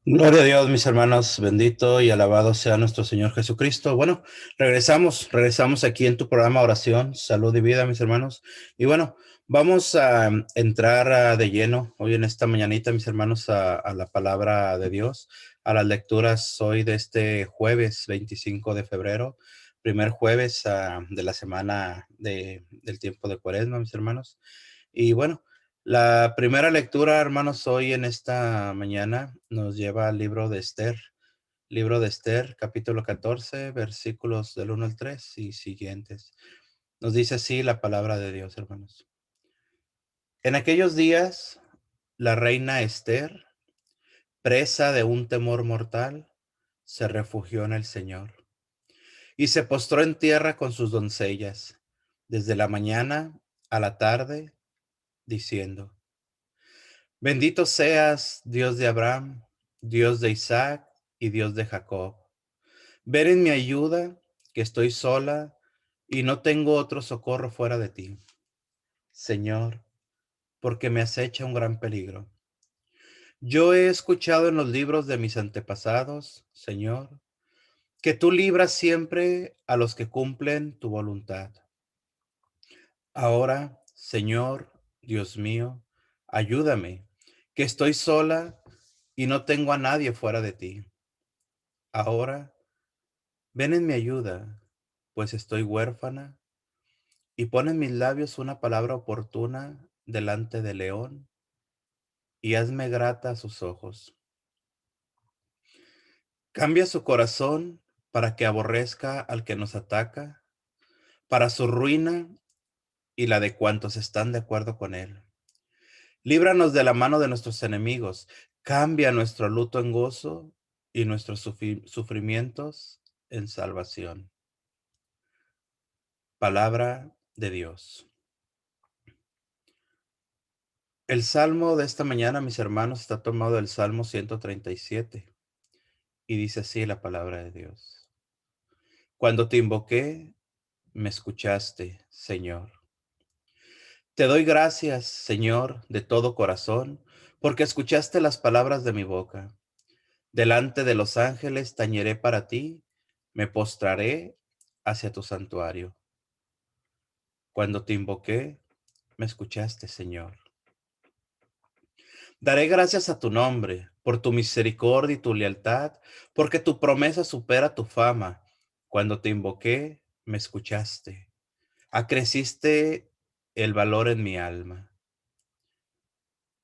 Gloria a Dios, mis hermanos, bendito y alabado sea nuestro Señor Jesucristo. Bueno, regresamos aquí en tu programa Oración, Salud y Vida, mis hermanos. Y bueno, vamos a entrar de lleno hoy en esta mañanita, mis hermanos, a la palabra de Dios, a las lecturas hoy de este jueves 25 de febrero, primer jueves de la semana del tiempo de Cuaresma, mis hermanos. Y bueno, la primera lectura, hermanos, hoy en esta mañana nos lleva al libro de Esther, capítulo 14, versículos del 1 al 3 y siguientes. Nos dice así la palabra de Dios, hermanos. En aquellos días, la reina Esther, presa de un temor mortal, se refugió en el Señor y se postró en tierra con sus doncellas, desde la mañana a la tarde, diciendo: Bendito seas, Dios de Abraham, Dios de Isaac y Dios de Jacob. Ven en mi ayuda, que estoy sola y no tengo otro socorro fuera de ti. Señor, porque me acecha un gran peligro. Yo he escuchado en los libros de mis antepasados, Señor, que tú libras siempre a los que cumplen tu voluntad. Ahora, Señor, Dios mío, ayúdame, que estoy sola y no tengo a nadie fuera de ti. Ahora, ven en mi ayuda, pues estoy huérfana, y pon en mis labios una palabra oportuna delante del león, y hazme grata a sus ojos. Cambia su corazón para que aborrezca al que nos ataca, para su ruina y la de cuantos están de acuerdo con él. Líbranos de la mano de nuestros enemigos, cambia nuestro luto en gozo y nuestros sufrimientos en salvación. Palabra de Dios. El salmo de esta mañana, mis hermanos, está tomado del Salmo 137 y dice así la palabra de Dios. Cuando te invoqué, me escuchaste, Señor. Te doy gracias, Señor, de todo corazón, porque escuchaste las palabras de mi boca. Delante de los ángeles tañeré para ti, me postraré hacia tu santuario. Cuando te invoqué, me escuchaste, Señor. Daré gracias a tu nombre, por tu misericordia y tu lealtad, porque tu promesa supera tu fama. Cuando te invoqué, me escuchaste. Acreciste el valor en mi alma.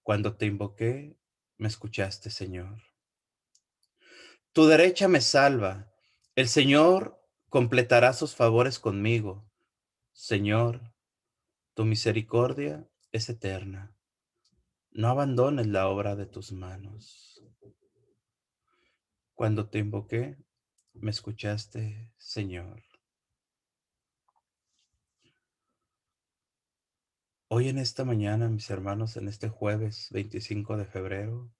Cuando te invoqué, me escuchaste, Señor. Tu derecha me salva. El Señor completará sus favores conmigo. Señor, tu misericordia es eterna. No abandones la obra de tus manos. Cuando te invoqué, me escuchaste, Señor. Hoy en esta mañana, mis hermanos, en este jueves 25 de febrero,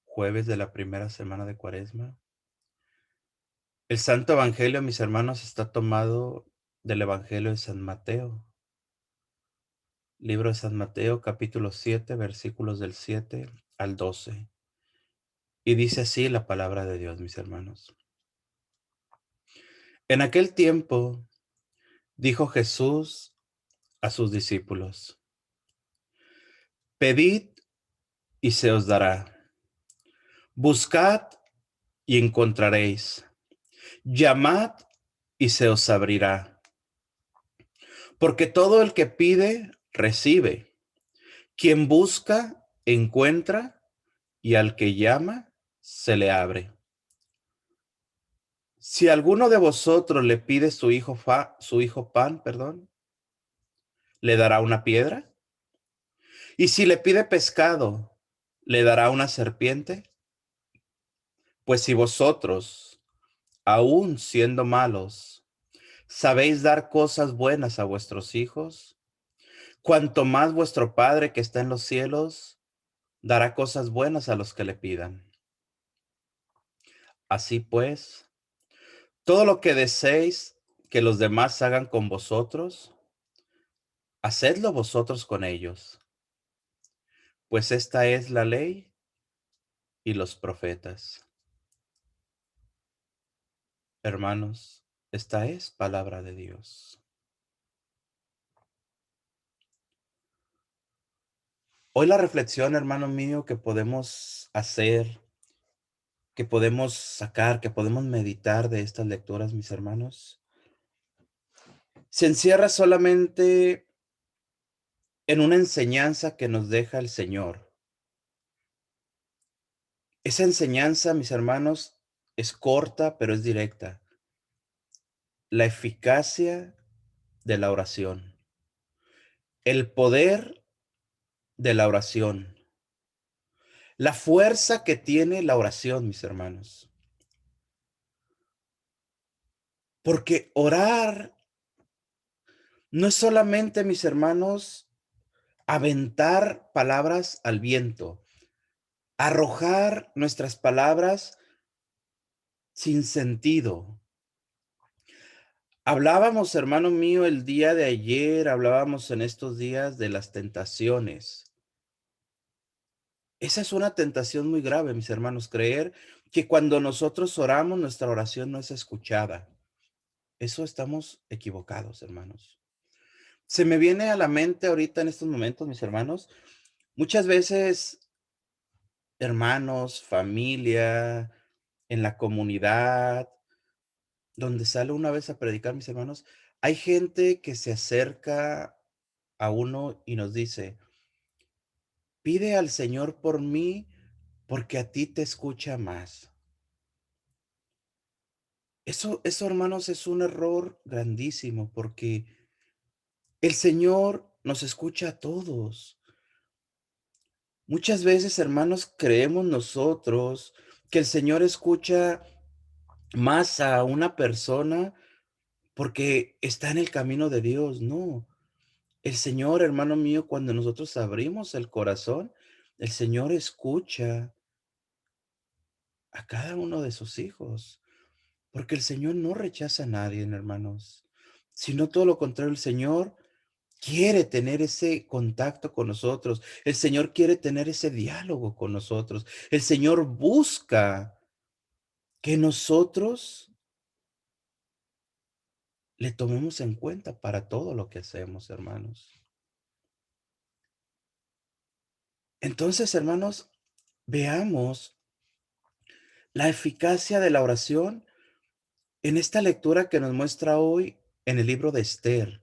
jueves de la primera semana de Cuaresma, el Santo Evangelio, mis hermanos, está tomado del Evangelio de San Mateo. Libro de San Mateo, capítulo 7, versículos del 7 al 12. Y dice así la palabra de Dios, mis hermanos. En aquel tiempo dijo Jesús a sus discípulos: Pedid y se os dará. Buscad y encontraréis. Llamad y se os abrirá. Porque todo el que pide, recibe. Quien busca, encuentra. Y al que llama, se le abre. Si alguno de vosotros le pide su hijo pan, ¿le dará una piedra? Y si le pide pescado, ¿le dará una serpiente? Pues si vosotros, aun siendo malos, sabéis dar cosas buenas a vuestros hijos, cuanto más vuestro Padre que está en los cielos dará cosas buenas a los que le pidan. Así pues, todo lo que deseéis que los demás hagan con vosotros, hacedlo vosotros con ellos, pues esta es la ley y los profetas. Hermanos, esta es palabra de Dios. Hoy la reflexión, hermano mío, que podemos hacer, que podemos sacar, que podemos meditar de estas lecturas, mis hermanos, se encierra solamente en una enseñanza que nos deja el Señor. Esa enseñanza, mis hermanos, es corta, pero es directa. La eficacia de la oración. El poder de la oración. La fuerza que tiene la oración, mis hermanos. Porque orar no es solamente, mis hermanos, aventar palabras al viento, arrojar nuestras palabras sin sentido. Hablábamos, hermano mío, el día de ayer, hablábamos en estos días de las tentaciones. Esa es una tentación muy grave, mis hermanos, creer que cuando nosotros oramos, nuestra oración no es escuchada. Eso estamos equivocados, hermanos. Se me viene a la mente ahorita en estos momentos, mis hermanos, muchas veces, hermanos, familia, en la comunidad, donde sale una vez a predicar, mis hermanos, hay gente que se acerca a uno y nos dice, pide al Señor por mí porque a ti te escucha más. Eso, hermanos, es un error grandísimo porque el Señor nos escucha a todos. Muchas veces, hermanos, creemos nosotros que el Señor escucha más a una persona porque está en el camino de Dios. No, el Señor, hermano mío, cuando nosotros abrimos el corazón, el Señor escucha a cada uno de sus hijos, porque el Señor no rechaza a nadie, hermanos, sino todo lo contrario, el Señor quiere tener ese contacto con nosotros. El Señor quiere tener ese diálogo con nosotros. El Señor busca que nosotros le tomemos en cuenta para todo lo que hacemos, hermanos. Entonces, hermanos, veamos la eficacia de la oración en esta lectura que nos muestra hoy en el libro de Esther.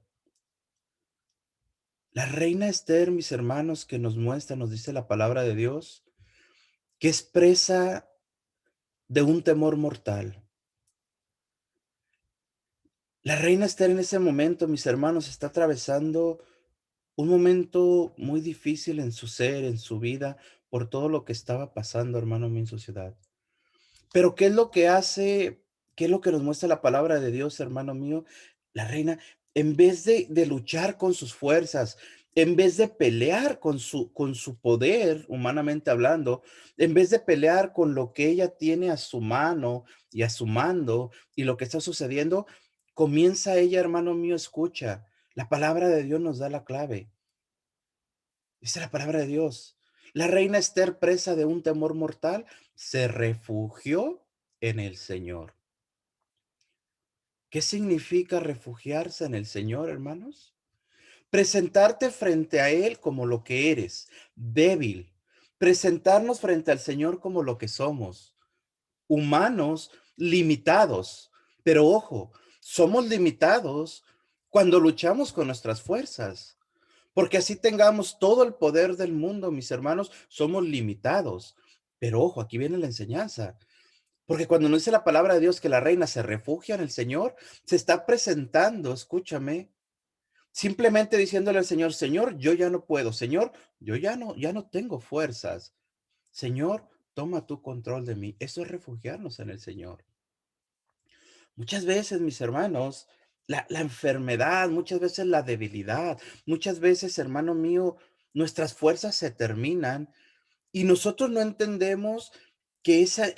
La reina Esther, mis hermanos, que nos muestra, nos dice la palabra de Dios, que es presa de un temor mortal. La reina Esther en ese momento, mis hermanos, está atravesando un momento muy difícil en su ser, en su vida, por todo lo que estaba pasando, hermano mío, en su ciudad. Pero ¿qué es lo que hace? ¿Qué es lo que nos muestra la palabra de Dios, hermano mío? La reina, en vez de luchar con sus fuerzas, en vez de pelear con su poder, humanamente hablando, en vez de pelear con lo que ella tiene a su mano y a su mando y lo que está sucediendo, comienza ella, hermano mío, escucha, la palabra de Dios nos da la clave. Dice la palabra de Dios. La reina Esther, presa de un temor mortal, se refugió en el Señor. ¿Qué significa refugiarse en el Señor, hermanos? Presentarte frente a Él como lo que eres, débil. Presentarnos frente al Señor como lo que somos, humanos, limitados. Pero ojo, somos limitados cuando luchamos con nuestras fuerzas. Porque así tengamos todo el poder del mundo, mis hermanos, somos limitados. Pero ojo, aquí viene la enseñanza. Porque cuando nos dice la palabra de Dios que la reina se refugia en el Señor, se está presentando, escúchame, simplemente diciéndole al Señor, Señor, yo ya no puedo, Señor, yo ya no tengo fuerzas. Señor, toma tu control de mí. Eso es refugiarnos en el Señor. Muchas veces, mis hermanos, la enfermedad, muchas veces la debilidad, muchas veces, hermano mío, nuestras fuerzas se terminan y nosotros no entendemos que esa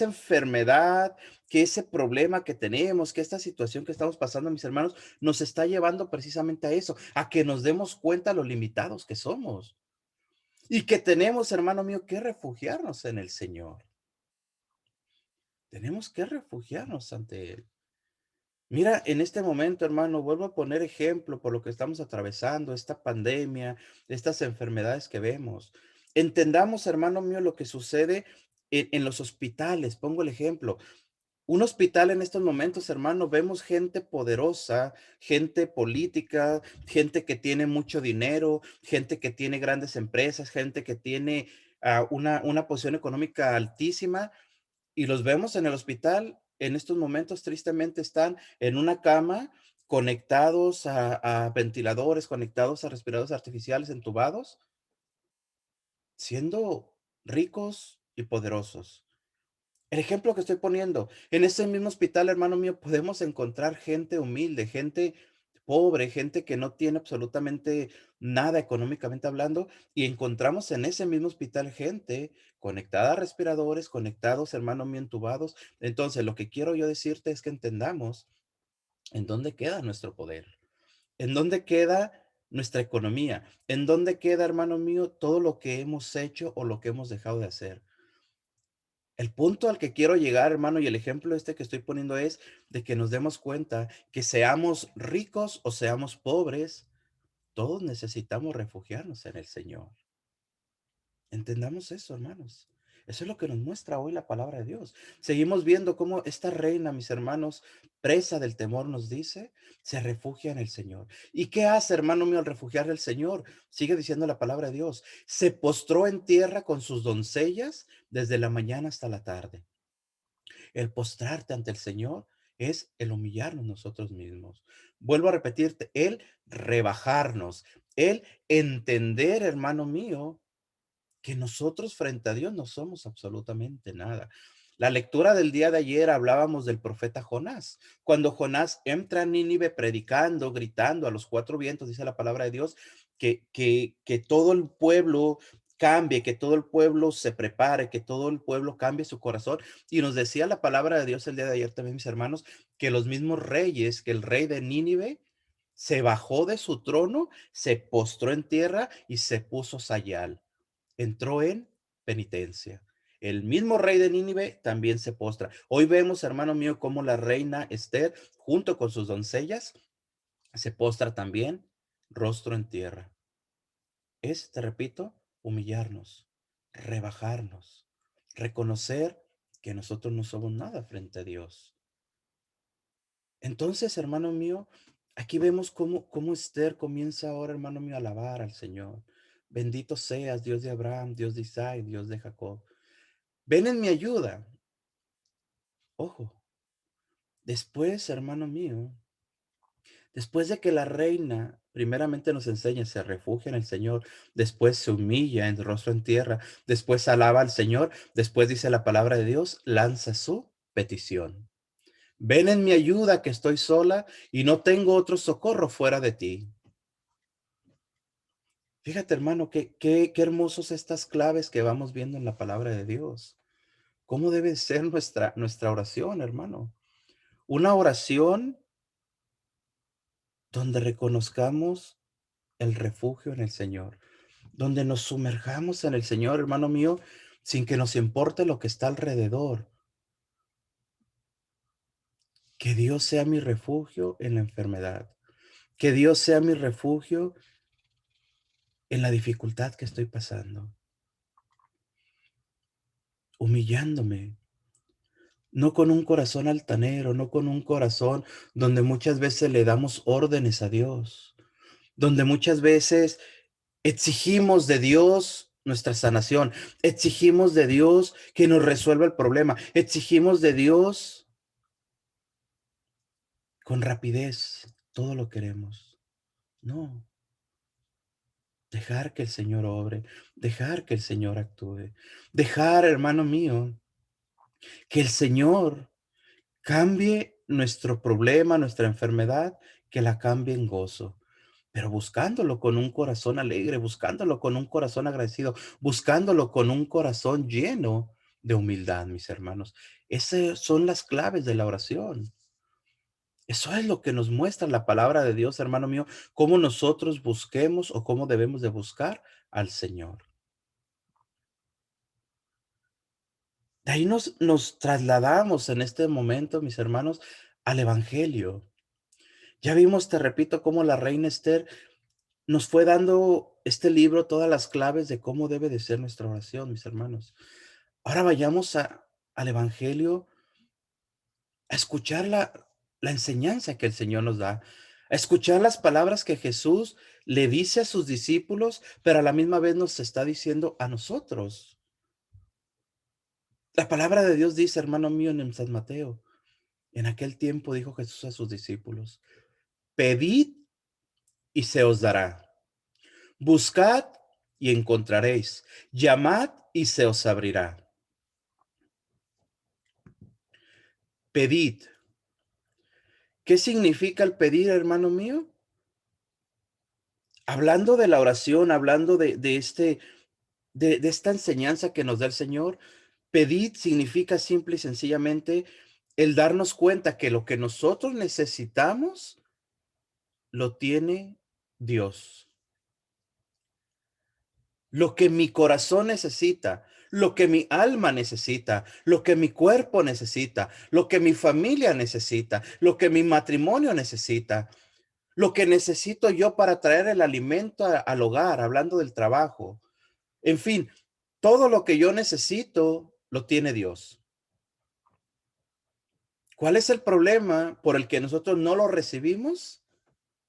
enfermedad, que ese problema que tenemos, que esta situación que estamos pasando, mis hermanos, nos está llevando precisamente a eso, a que nos demos cuenta lo limitados que somos. y que tenemos, hermano mío, que refugiarnos en el Señor. Tenemos que refugiarnos ante Él. Mira, en este momento, hermano, vuelvo a poner ejemplo por lo que estamos atravesando, esta pandemia, estas enfermedades que vemos. Entendamos, hermano mío, lo que sucede en los hospitales. Pongo el ejemplo. Un hospital en estos momentos, hermano, vemos gente poderosa, gente política, gente que tiene mucho dinero, gente que tiene grandes empresas, gente que tiene una posición económica altísima, y los vemos en el hospital. En estos momentos, tristemente, están en una cama, conectados a ventiladores, conectados a respiradores artificiales, entubados, siendo ricos y poderosos. El ejemplo que estoy poniendo, en ese mismo hospital, hermano mío, podemos encontrar gente humilde, gente pobre, gente que no tiene absolutamente nada económicamente hablando, y encontramos en ese mismo hospital gente conectada a respiradores, conectados, hermano mío, entubados. Entonces, lo que quiero yo decirte es que entendamos en dónde queda nuestro poder, en dónde queda nuestra economía, en dónde queda, hermano mío, todo lo que hemos hecho o lo que hemos dejado de hacer. El punto al que quiero llegar, hermano, y el ejemplo este que estoy poniendo es de que nos demos cuenta que seamos ricos o seamos pobres, todos necesitamos refugiarnos en el Señor. Entendamos eso, hermanos. Eso es lo que nos muestra hoy la palabra de Dios. Seguimos viendo cómo esta reina, mis hermanos, presa del temor, nos dice, se refugia en el Señor. ¿Y qué hace, hermano mío, al refugiar del Señor? Sigue diciendo la palabra de Dios. Se postró en tierra con sus doncellas desde la mañana hasta la tarde. El postrarte ante el Señor es el humillarnos nosotros mismos. Vuelvo a repetirte, el rebajarnos, el entender, hermano mío, que nosotros frente a Dios no somos absolutamente nada. La lectura del día de ayer hablábamos del profeta Jonás. Cuando Jonás entra a Nínive predicando, gritando a los cuatro vientos, dice la palabra de Dios, que todo el pueblo cambie, que todo el pueblo se prepare, que todo el pueblo cambie su corazón. Y nos decía la palabra de Dios el día de ayer también, mis hermanos, que los mismos reyes, que el rey de Nínive se bajó de su trono, se postró en tierra y se puso sayal, entró en penitencia. El mismo rey de Nínive también se postra. Hoy vemos, hermano mío, cómo la reina Esther, junto con sus doncellas, se postra también, rostro en tierra. Es, te repito, humillarnos, rebajarnos, reconocer que nosotros no somos nada frente a Dios. Entonces, hermano mío, aquí vemos cómo Esther comienza ahora, hermano mío, a alabar al Señor. Bendito seas, Dios de Abraham, Dios de Isaac, Dios de Jacob. Ven en mi ayuda. Ojo, después, hermano mío, después de que la reina primeramente nos enseña, se refugia en el Señor, después se humilla en rostro en tierra, después alaba al Señor, después dice la palabra de Dios, lanza su petición. Ven en mi ayuda, que estoy sola y no tengo otro socorro fuera de ti. Fíjate, hermano, qué hermosos estas claves que vamos viendo en la palabra de Dios. ¿Cómo debe ser nuestra oración, hermano? Una oración donde reconozcamos el refugio en el Señor, donde nos sumerjamos en el Señor, hermano mío, sin que nos importe lo que está alrededor. Que Dios sea mi refugio en la enfermedad, que Dios sea mi refugio en la dificultad que estoy pasando, humillándome, no con un corazón altanero, no con un corazón donde muchas veces le damos órdenes a Dios, donde muchas veces exigimos de Dios nuestra sanación, exigimos de Dios que nos resuelva el problema, exigimos de Dios con rapidez, todo lo queremos. No, dejar que el Señor obre, dejar que el Señor actúe, dejar, hermano mío, que el Señor cambie nuestro problema, nuestra enfermedad, que la cambie en gozo, pero buscándolo con un corazón alegre, buscándolo con un corazón agradecido, buscándolo con un corazón lleno de humildad, mis hermanos. Esas son las claves de la oración. Eso es lo que nos muestra la palabra de Dios, hermano mío, cómo nosotros busquemos o cómo debemos de buscar al Señor. De ahí nos trasladamos en este momento, mis hermanos, al Evangelio. Ya vimos, te repito, cómo la reina Esther nos fue dando este libro, todas las claves de cómo debe de ser nuestra oración, mis hermanos. Ahora vayamos al Evangelio a escuchar la enseñanza que el Señor nos da, a escuchar las palabras que Jesús le dice a sus discípulos, pero a la misma vez nos está diciendo a nosotros. La palabra de Dios dice, hermano mío, en San Mateo, en aquel tiempo dijo Jesús a sus discípulos, pedid y se os dará. Buscad y encontraréis. Llamad y se os abrirá. Pedid. ¿Qué significa el pedir, hermano mío? Hablando de la oración, hablando de esta enseñanza que nos da el Señor, pedid significa simple y sencillamente el darnos cuenta que lo que nosotros necesitamos lo tiene Dios. Lo que mi corazón necesita, lo que mi alma necesita, lo que mi cuerpo necesita, lo que mi familia necesita, lo que mi matrimonio necesita, lo que necesito yo para traer el alimento al hogar, hablando del trabajo. En fin, todo lo que yo necesito lo tiene Dios. ¿Cuál es el problema por el que nosotros no lo recibimos?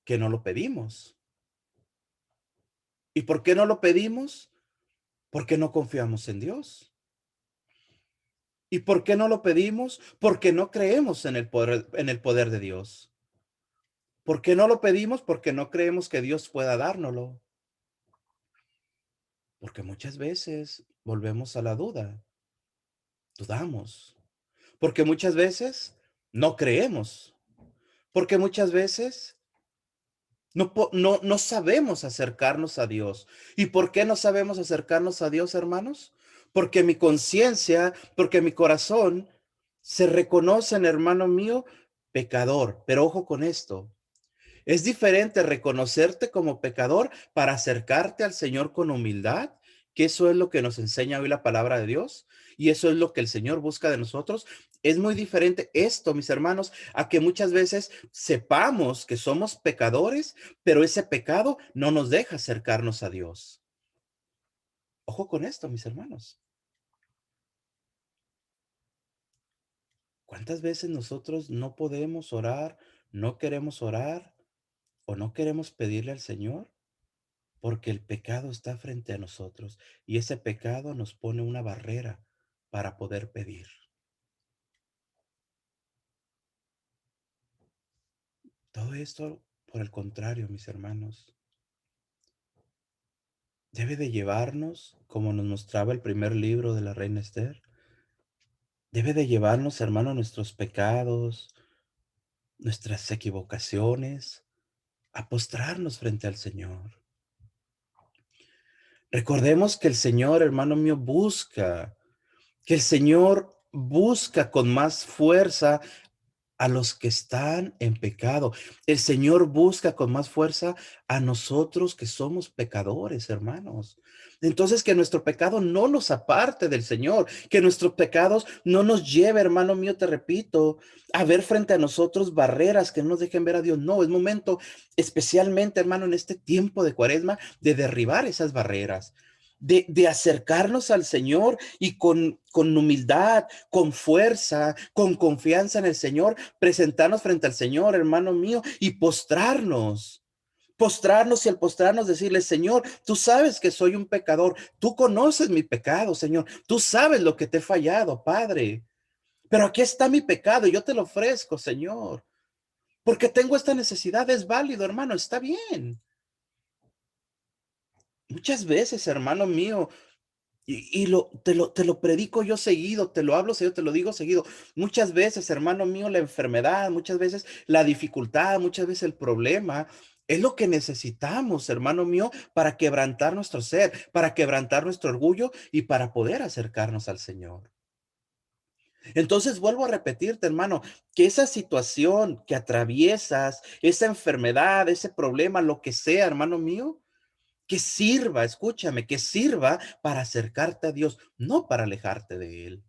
Que no lo pedimos. ¿Y por qué no lo pedimos? Porque no confiamos en Dios. ¿Y por qué no lo pedimos? Porque no creemos en el poder de Dios. ¿Por qué no lo pedimos? Porque no creemos que Dios pueda dárnoslo. Porque muchas veces volvemos a la duda, dudamos. Porque muchas veces no creemos. Porque muchas veces no sabemos acercarnos a Dios. ¿Y por qué no sabemos acercarnos a Dios, hermanos? Porque mi conciencia, porque mi corazón se reconocen, hermano mío, pecador. Pero ojo con esto. Es diferente reconocerte como pecador para acercarte al Señor con humildad, que eso es lo que nos enseña hoy la palabra de Dios y eso es lo que el Señor busca de nosotros. Es muy diferente esto, mis hermanos, a que muchas veces sepamos que somos pecadores, pero ese pecado no nos deja acercarnos a Dios. Ojo con esto, mis hermanos. ¿Cuántas veces nosotros no podemos orar, no queremos orar o no queremos pedirle al Señor? Porque el pecado está frente a nosotros y ese pecado nos pone una barrera para poder pedir. Todo esto, por el contrario, mis hermanos, debe de llevarnos, como nos mostraba el primer libro de la reina Esther, debe de llevarnos, hermano, nuestros pecados, nuestras equivocaciones, a postrarnos frente al Señor. Recordemos que el Señor, hermano mío, que el Señor busca con más fuerza a los que están en pecado. El Señor busca con más fuerza a nosotros que somos pecadores, hermanos. Entonces, que nuestro pecado no nos aparte del Señor, que nuestros pecados no nos lleve, hermano mío, te repito, a ver frente a nosotros barreras que no nos dejen ver a Dios. No, es momento, especialmente, hermano, en este tiempo de Cuaresma, de derribar esas barreras. De acercarnos al Señor y con humildad, con fuerza, con confianza en el Señor, presentarnos frente al Señor, hermano mío, y postrarnos. Postrarnos y al postrarnos decirle, Señor, tú sabes que soy un pecador, tú conoces mi pecado, Señor, tú sabes lo que te he fallado, Padre, pero aquí está mi pecado y yo te lo ofrezco, Señor, porque tengo esta necesidad, es válido, hermano, está bien. Muchas veces, hermano mío, te lo predico yo seguido, te lo hablo seguido, te lo digo seguido. Muchas veces, hermano mío, la enfermedad, muchas veces la dificultad, muchas veces el problema es lo que necesitamos, hermano mío, para quebrantar nuestro ser, para quebrantar nuestro orgullo y para poder acercarnos al Señor. Entonces vuelvo a repetirte, hermano, que esa situación que atraviesas, esa enfermedad, ese problema, lo que sea, hermano mío, que sirva, escúchame, que sirva para acercarte a Dios, no para alejarte de Él.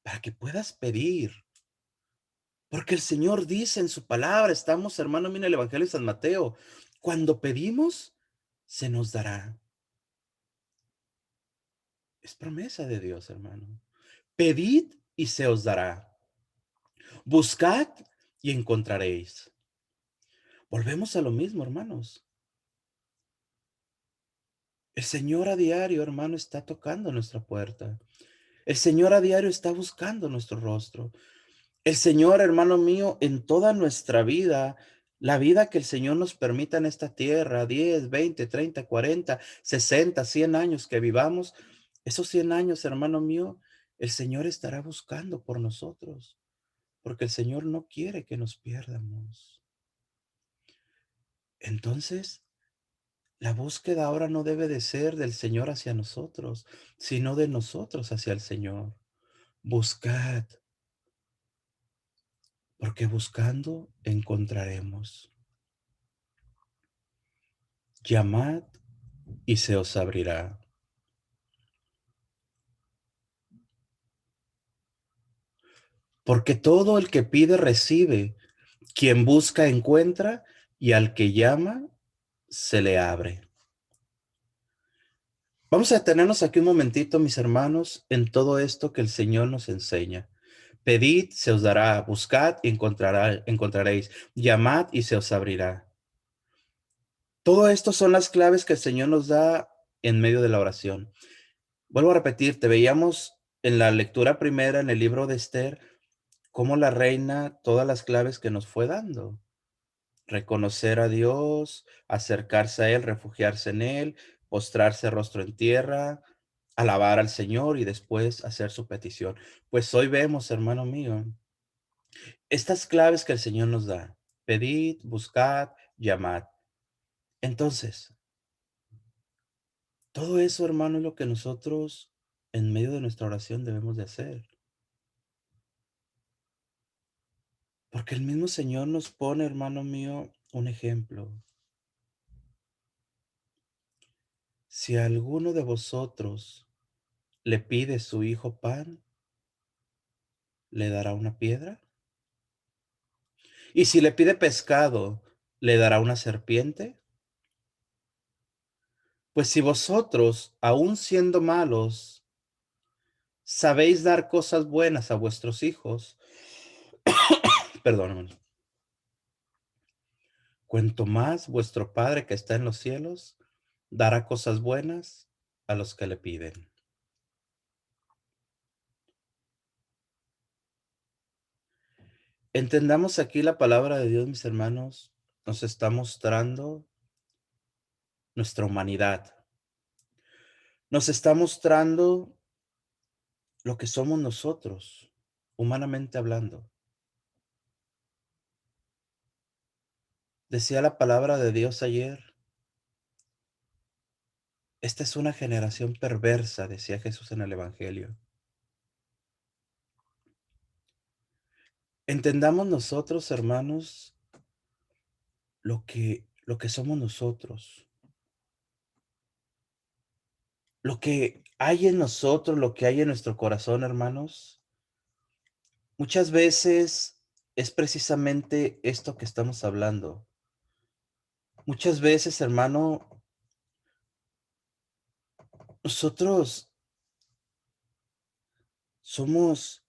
para que puedas pedir. Porque el Señor dice en su palabra, estamos, hermano, mira el Evangelio de San Mateo, cuando pedimos, se nos dará. Es promesa de Dios, hermano. Pedid y se os dará. Buscad y encontraréis. Volvemos a lo mismo, hermanos. El Señor a diario, hermano, está tocando nuestra puerta. El Señor a diario está buscando nuestro rostro. El Señor, hermano mío, en toda nuestra vida, la vida que el Señor nos permita en esta tierra, 10, 20, 30, 40, 60, 100 años que vivamos, esos 100 años, hermano mío, el Señor estará buscando por nosotros, porque el Señor no quiere que nos pierdamos. Entonces, la búsqueda ahora no debe de ser del Señor hacia nosotros, sino de nosotros hacia el Señor. Buscad, porque buscando encontraremos. Llamad y se os abrirá. Porque todo el que pide recibe, quien busca encuentra, y al que llama se le abre. Vamos a detenernos aquí un momentito, mis hermanos, en todo esto que el Señor nos enseña. Pedid, se os dará, buscad y encontraréis, llamad y se os abrirá. Todo esto son las claves que el Señor nos da en medio de la oración. Vuelvo a repetir, te veíamos en la lectura primera en el libro de Esther, cómo la reina, todas las claves que nos fue dando. Reconocer a Dios, acercarse a Él, refugiarse en Él, postrarse rostro en tierra, alabar al Señor y después hacer su petición. Pues hoy vemos, hermano mío, estas claves que el Señor nos da. Pedid, buscad, llamad. Entonces, todo eso, hermano, es lo que nosotros en medio de nuestra oración debemos de hacer. Porque el mismo Señor nos pone, hermano mío, un ejemplo. Si a alguno de vosotros le pide su hijo pan, ¿le dará una piedra? Y si le pide pescado, ¿le dará una serpiente? Pues si vosotros, aun siendo malos, sabéis dar cosas buenas a vuestros hijos, perdón, cuanto más vuestro Padre que está en los cielos dará cosas buenas a los que le piden. Entendamos aquí la palabra de Dios, mis hermanos, nos está mostrando nuestra humanidad. Nos está mostrando lo que somos nosotros, humanamente hablando. Decía la palabra de Dios ayer, esta es una generación perversa, decía Jesús en el Evangelio. Entendamos nosotros, hermanos, lo que somos nosotros, lo que hay en nosotros, lo que hay en nuestro corazón, hermanos. Muchas veces es precisamente esto que estamos hablando. Muchas veces, hermano, nosotros somos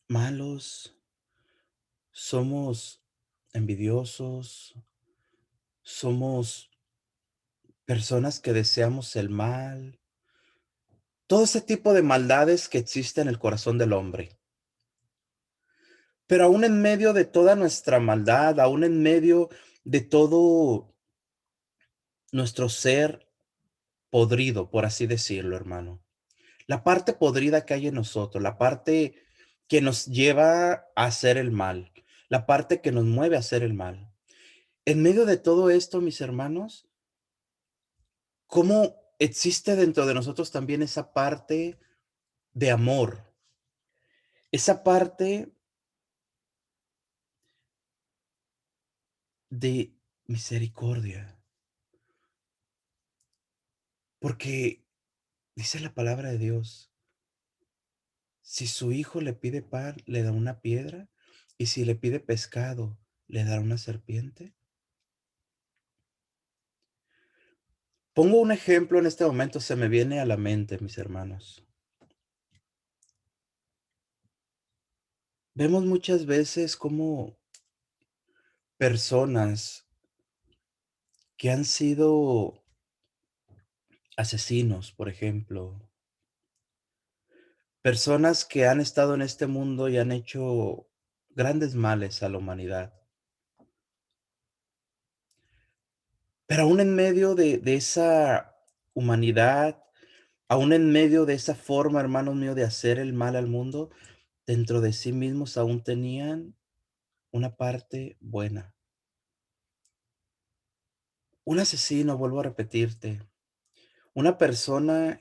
malos, somos envidiosos, somos personas que deseamos el mal, todo ese tipo de maldades que existe en el corazón del hombre. Pero aún en medio de toda nuestra maldad, aún en medio de todo nuestro ser podrido, por así decirlo, hermano, la parte podrida que hay en nosotros, la parte que nos lleva a hacer el mal, la parte que nos mueve a hacer el mal. En medio de todo esto, mis hermanos, ¿cómo existe dentro de nosotros también esa parte de amor? Esa parte de misericordia. Porque dice la palabra de Dios, Si su hijo le pide pan, le da una piedra, y si le pide pescado, le dará una serpiente. Pongo un ejemplo en este momento, se me viene a la mente, mis hermanos. Vemos muchas veces como personas que han sido asesinos, por ejemplo, personas que han estado en este mundo y han hecho grandes males a la humanidad. Pero aún en medio de esa humanidad, aún en medio de esa forma, hermanos míos, de hacer el mal al mundo, dentro de sí mismos aún tenían una parte buena. Un asesino, vuelvo a repetirte, una persona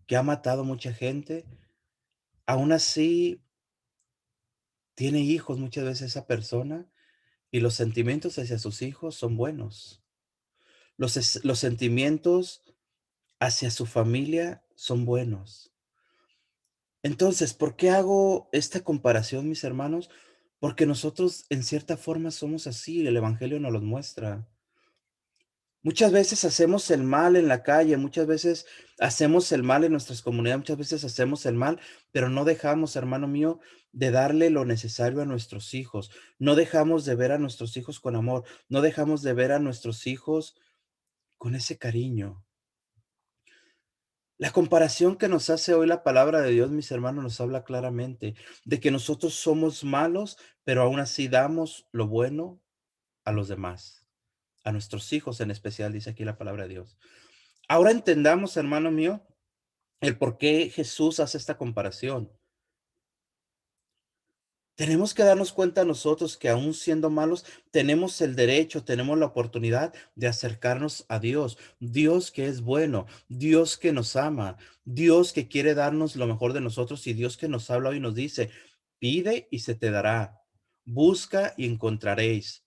que ha matado mucha gente, aún así tiene hijos muchas veces esa persona y los sentimientos hacia sus hijos son buenos. Los sentimientos hacia su familia son buenos. Entonces, ¿por qué hago esta comparación, mis hermanos? Porque nosotros en cierta forma somos así, el Evangelio nos los muestra. Muchas veces hacemos el mal en la calle, muchas veces hacemos el mal en nuestras comunidades, muchas veces hacemos el mal, pero no dejamos, hermano mío, de darle lo necesario a nuestros hijos. No dejamos de ver a nuestros hijos con amor, no dejamos de ver a nuestros hijos con ese cariño. La comparación que nos hace hoy la palabra de Dios, mis hermanos, nos habla claramente de que nosotros somos malos, pero aún así damos lo bueno a los demás, a nuestros hijos en especial, dice aquí la palabra de Dios. Ahora entendamos, hermano mío, el por qué Jesús hace esta comparación. Tenemos que darnos cuenta nosotros que aún siendo malos, tenemos el derecho, tenemos la oportunidad de acercarnos a Dios. Dios que es bueno, Dios que nos ama, Dios que quiere darnos lo mejor de nosotros y Dios que nos habla hoy y nos dice, pide y se te dará, busca y encontraréis.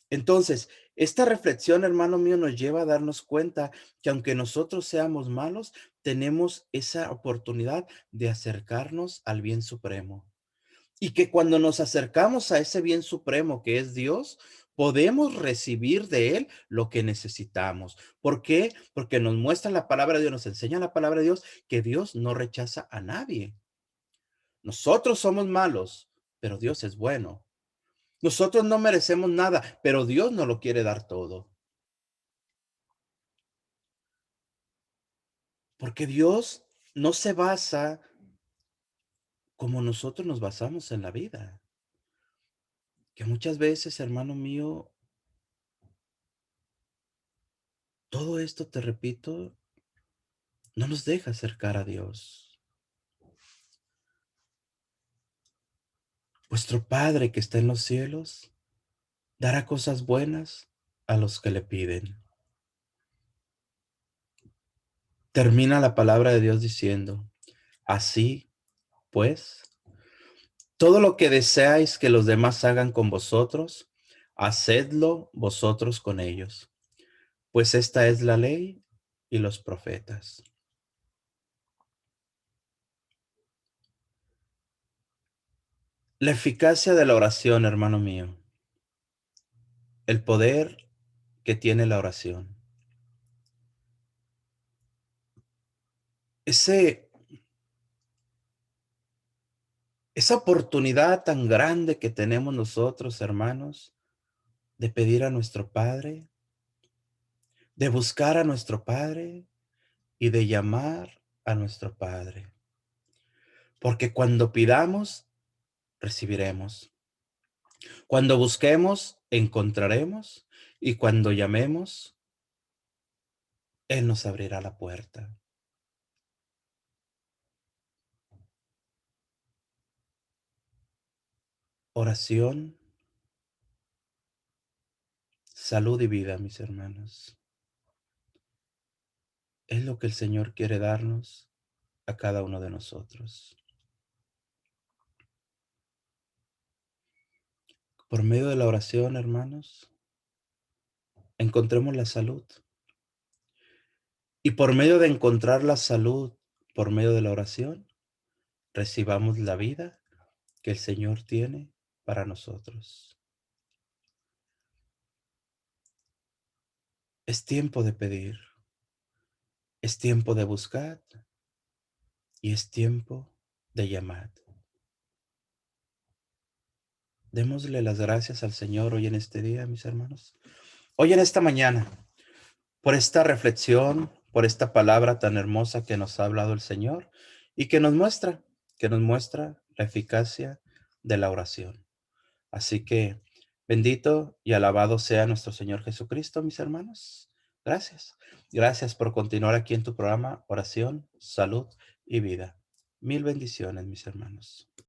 Entonces, esta reflexión, hermano mío, nos lleva a darnos cuenta que aunque nosotros seamos malos, tenemos esa oportunidad de acercarnos al bien supremo. Y que cuando nos acercamos a ese bien supremo que es Dios, podemos recibir de Él lo que necesitamos. ¿Por qué? Porque nos muestra la palabra de Dios, nos enseña la palabra de Dios que Dios no rechaza a nadie. Nosotros somos malos, pero Dios es bueno. Nosotros no merecemos nada, pero Dios nos lo quiere dar todo. Porque Dios no se basa como nosotros nos basamos en la vida. Que muchas veces, hermano mío, todo esto, te repito, no nos deja acercar a Dios. Vuestro Padre que está en los cielos dará cosas buenas a los que le piden. Termina la palabra de Dios diciendo, así pues, todo lo que deseáis que los demás hagan con vosotros, hacedlo vosotros con ellos, pues esta es la ley y los profetas. La eficacia de la oración, hermano mío, el poder que tiene la oración. Ese, esa oportunidad tan grande que tenemos nosotros, hermanos, de pedir a nuestro Padre, de buscar a nuestro Padre y de llamar a nuestro Padre. Porque cuando pidamos, recibiremos. Cuando busquemos, encontraremos. Y cuando llamemos, Él nos abrirá la puerta. Oración, salud y vida, mis hermanos. Es lo que el Señor quiere darnos a cada uno de nosotros. Por medio de la oración, hermanos, encontremos la salud. Y por medio de encontrar la salud, por medio de la oración, recibamos la vida que el Señor tiene para nosotros. Es tiempo de pedir, es tiempo de buscar y es tiempo de llamar. Démosle las gracias al Señor hoy en este día, mis hermanos. Hoy en esta mañana, por esta reflexión, por esta palabra tan hermosa que nos ha hablado el Señor y que nos muestra la eficacia de la oración. Así que bendito y alabado sea nuestro Señor Jesucristo, mis hermanos. Gracias. Gracias por continuar aquí en tu programa Oración, Salud y Vida. Mil bendiciones, mis hermanos.